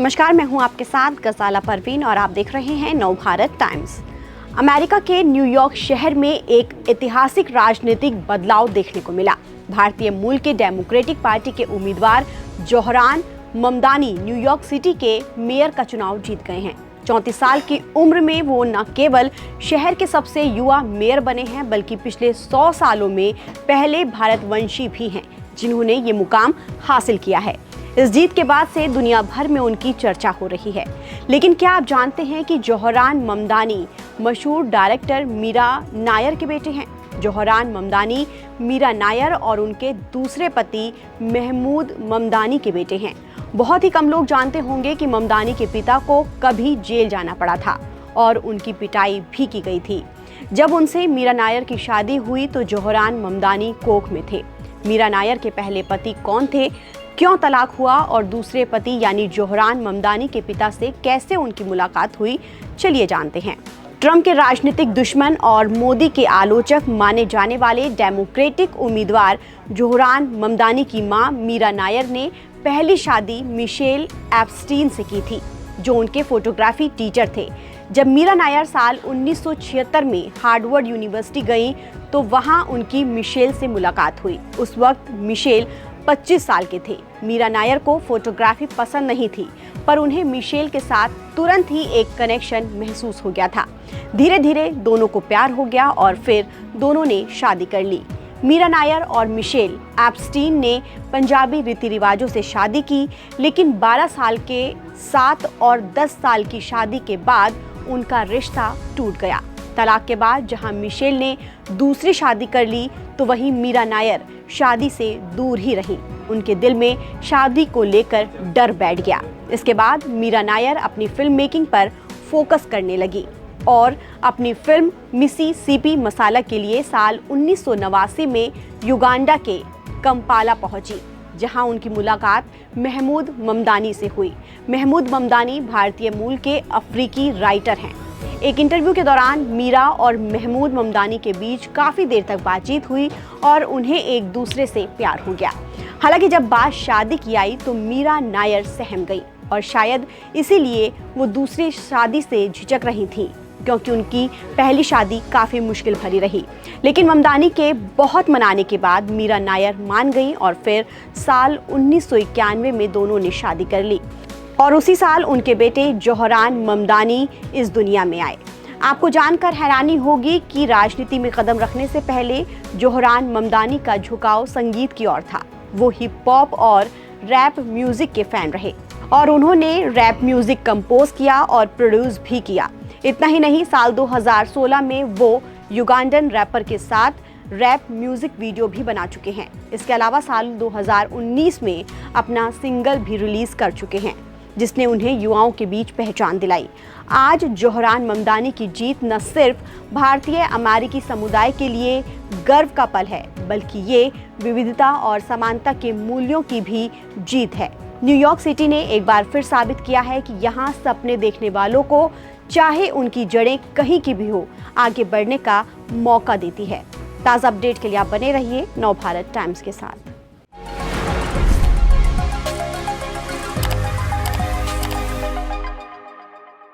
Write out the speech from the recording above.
नमस्कार, मैं हूं आपके साथ गजाला परवीन और आप देख रहे हैं नवभारत टाइम्स। अमेरिका के न्यूयॉर्क शहर में एक ऐतिहासिक राजनीतिक बदलाव देखने को मिला। भारतीय मूल के डेमोक्रेटिक पार्टी के उम्मीदवार जोहरान ममदानी न्यूयॉर्क सिटी के मेयर का चुनाव जीत गए हैं। 34 साल की उम्र में वो न केवल शहर के सबसे युवा मेयर बने हैं, बल्कि पिछले 100 सालों में पहले भारतवंशी भी हैं जिन्होंने ये मुकाम हासिल किया है। इस जीत के बाद से दुनिया भर में उनकी चर्चा हो रही है। लेकिन क्या आप जानते हैं कि जोहरान ममदानी मशहूर डायरेक्टर मीरा नायर के बेटे हैं? जोहरान ममदानी मीरा नायर और उनके दूसरे पति महमूद ममदानी के बेटे हैं। बहुत ही कम लोग जानते होंगे कि ममदानी के पिता को कभी जेल जाना पड़ा था और उनकी पिटाई भी की गई थी। जब उनसे मीरा नायर की शादी हुई तो जोहरान ममदानी कोख में थे। मीरा नायर के पहले पति कौन थे, क्यों तलाक हुआ और दूसरे पति यानी जोहरान ममदानी के पिता से कैसे उनकी मुलाकात हुई, चलिए जानते हैं। ट्रंप के राजनीतिक दुश्मन और मोदी के आलोचक माने जाने वाले डेमोक्रेटिक उम्मीदवार जोहरान ममदानी की मां मीरा नायर ने पहली शादी मिशेल एप्स्टीन से की थी, जो उनके फोटोग्राफी टीचर थे। जब मीरा नायर साल 1976 में हार्वर्ड यूनिवर्सिटी गईं तो वहां उनकी मिशेल से मुलाकात हुई। उस वक्त मिशेल 25 साल के थे। मीरा नायर को फोटोग्राफी पसंद नहीं थी, पर उन्हें मिशेल के साथ तुरंत ही एक कनेक्शन महसूस हो गया था। धीरे धीरे दोनों को प्यार हो गया और फिर दोनों ने शादी कर ली। मीरा नायर और मिशेल एप्स्टीन ने पंजाबी रीति रिवाजों से शादी की, लेकिन 12 साल के 7 और 10 साल की शादी के बाद उनका रिश्ता टूट गया। तलाक के बाद जहां मिशेल ने दूसरी शादी कर ली, तो वहीं मीरा नायर शादी से दूर ही रही। उनके दिल में शादी को लेकर डर बैठ गया। इसके बाद मीरा नायर अपनी फिल्म मेकिंग पर फोकस करने लगी और अपनी फिल्म मिसिसिपी मसाला के लिए साल 1989 में युगांडा के कंपाला पहुंची, जहां उनकी मुलाकात महमूद ममदानी से हुई। महमूद ममदानी भारतीय मूल के अफ्रीकी राइटर हैं। एक इंटरव्यू के दौरान मीरा और महमूद ममदानी के बीच काफ़ी देर तक बातचीत हुई और उन्हें एक दूसरे से प्यार हो गया। हालांकि जब बात शादी की आई तो मीरा नायर सहम गई और शायद इसीलिए वो दूसरी शादी से झिझक रही थीं, क्योंकि उनकी पहली शादी काफ़ी मुश्किल भरी रही। लेकिन ममदानी के बहुत मनाने के बाद मीरा नायर मान गई और फिर साल 1991 में दोनों ने शादी कर ली और उसी साल उनके बेटे जोहरान ममदानी इस दुनिया में आए। आपको जानकर हैरानी होगी कि राजनीति में कदम रखने से पहले जोहरान ममदानी का झुकाव संगीत की ओर था। वो हिप हॉप और रैप म्यूजिक के फैन रहे और उन्होंने रैप म्यूजिक कंपोज किया और प्रोड्यूस भी किया। इतना ही नहीं, साल 2016 में वो युगांडन रैपर के साथ रैप म्यूजिक वीडियो भी बना चुके हैं। इसके अलावा साल 2019 में अपना सिंगल भी रिलीज कर चुके हैं, जिसने उन्हें युवाओं के बीच पहचान दिलाई। आज जोहरान ममदानी की जीत न सिर्फ भारतीय अमेरिकी समुदाय के लिए गर्व का पल है, बल्कि ये विविधता और समानता के मूल्यों की भी जीत है। न्यूयॉर्क सिटी ने एक बार फिर साबित किया है कि यहाँ सपने देखने वालों को, चाहे उनकी जड़ें कहीं की भी हो, आगे बढ़ने का मौका देती है। ताज़ा अपडेट के लिए आप बने रहिए नवभारत टाइम्स के साथ।